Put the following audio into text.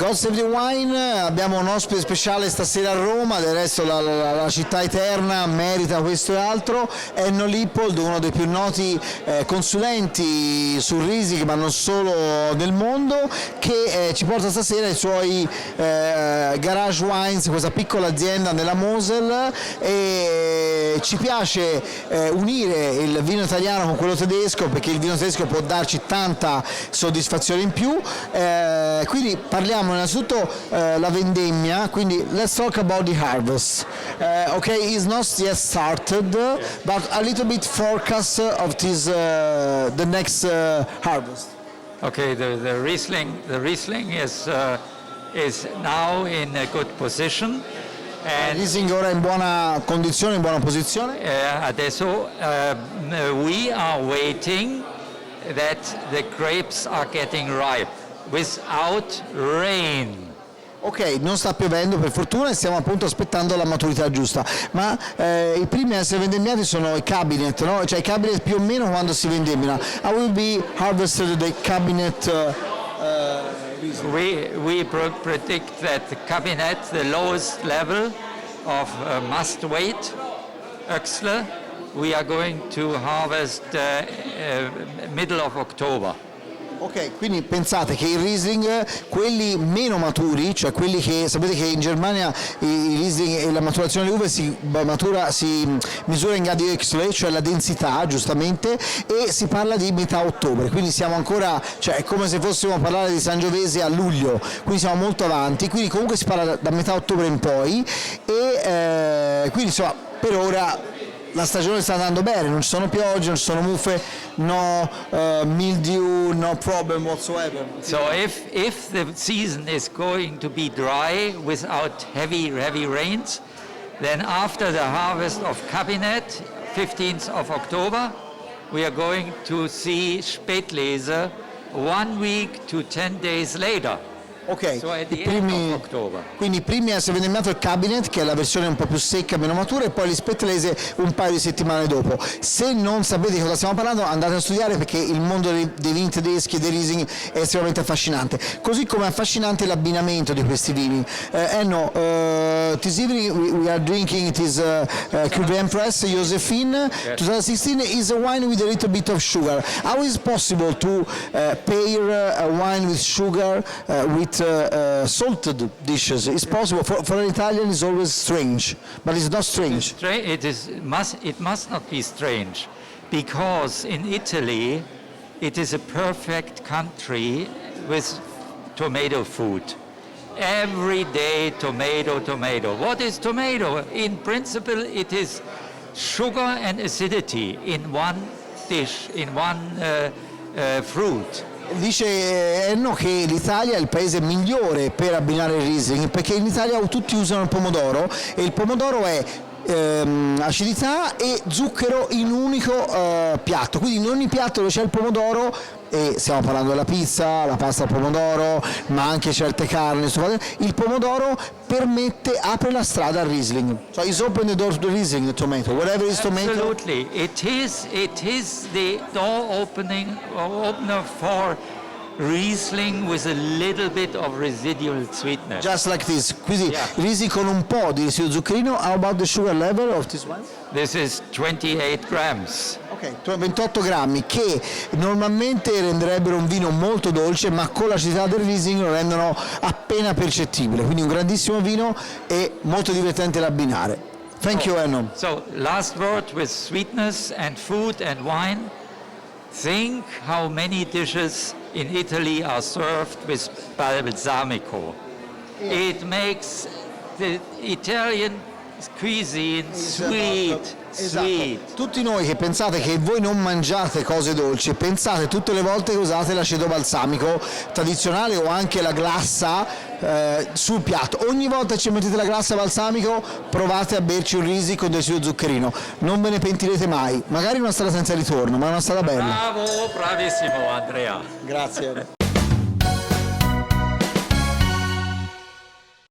God Save the Wine, abbiamo un ospite speciale stasera a Roma, del resto la città eterna merita questo e altro. Enno Lippold, uno dei più noti consulenti sul Riesling, ma non solo del mondo, che ci porta stasera i suoi Garage Wines, questa piccola azienda nella Mosel, e ci piace unire il vino italiano con quello tedesco, perché il vino tedesco può darci tanta soddisfazione in più. Quindi parliamo innanzitutto la vendemmia, quindi let's talk about the harvest. Okay, it's not yet started, but a little bit forecast of this the next harvest. Okay, the Riesling is now in a good position. Il Riesling ora è in buona condizione, in buona posizione. Adesso we are waiting that the grapes are getting ripe without rain. Ok, non sta piovendo per fortuna e stiamo appunto aspettando la maturità giusta, ma i primi a essere vendemmiati sono i cabinet, no? Cioè i cabinet più o meno quando si vendemmina. How will be harvested the cabinet? We predict that the cabinet, the lowest level of must wait, Oechsle, we are going to harvest middle of October. Ok, quindi pensate che i Riesling, quelli meno maturi, cioè quelli che sapete che in Germania i Riesling e la maturazione delle uve si misura in gradi Oechsle, cioè la densità giustamente, e si parla di metà ottobre, quindi siamo ancora, cioè è come se fossimo a parlare di Sangiovese a luglio, quindi siamo molto avanti, quindi comunque si parla da metà ottobre in poi, e quindi insomma per ora la stagione sta andando bene, non ci sono piogge, non ci sono muffe, no mildew, no problem whatsoever. So if the season is going to be dry without heavy rains, then after the harvest of Cabinet, 15th of October, we are going to see Spätlese 1 week to 10 days later. Ok, So at the end of October. quindi i primi a essere vendemmiato il Cabinet, che è la versione un po' più secca, meno matura, e poi gli Spätlese un paio di settimane dopo. Se non sapete di cosa stiamo parlando, andate a studiare, perché il mondo dei vini tedeschi e dei Riesling è estremamente affascinante. Così come è affascinante l'abbinamento di questi vini. Enno, this evening we are drinking this Cuvée Empress Josephine 2016 is a wine with a little bit of sugar. How is it possible to pair a wine with sugar with salted dishes? It's possible. For an Italian, it's always strange, but it's not strange. It must not be strange, because in Italy it is a perfect country with tomato food. Every day tomato. What is tomato? In principle it is sugar and acidity in one dish, in one fruit. Dice Enno che l'Italia è il paese migliore per abbinare il Riesling, perché in Italia tutti usano il pomodoro, e il pomodoro è acidità e zucchero in un unico piatto, quindi in ogni piatto dove c'è il pomodoro, e stiamo parlando della pizza, la pasta al pomodoro, ma anche certe carni, il pomodoro apre la strada al Riesling. So it's open the door to the Riesling, the tomato, whatever is tomato. Absolutely, it is the door opener for Riesling with a little bit of residual sweetness. Just like this. Quindi Riesling con un po' di residuo zuccherino. How about the sugar level of this wine? This is 28 grams. Ok, 28 grammi, che normalmente renderebbero un vino molto dolce, ma con l'acidità del Riesling lo rendono appena percettibile. Quindi un grandissimo vino e molto divertente da abbinare. Thank you, Enno. So, last word with sweetness and food and wine. Think how many dishes in Italy are served with balsamico. It makes the Italian cuisine sweet. Sweet. Tutti noi che pensate che voi non mangiate cose dolci, pensate tutte le volte che usate l'aceto balsamico tradizionale o anche la glassa sul piatto. Ogni volta che ci mettete la glassa balsamico, provate a berci un Riesling con del suo zuccherino, non ve ne pentirete mai. Magari una strada senza ritorno, ma è una strada bella. Bravo, bravissimo Andrea. Grazie.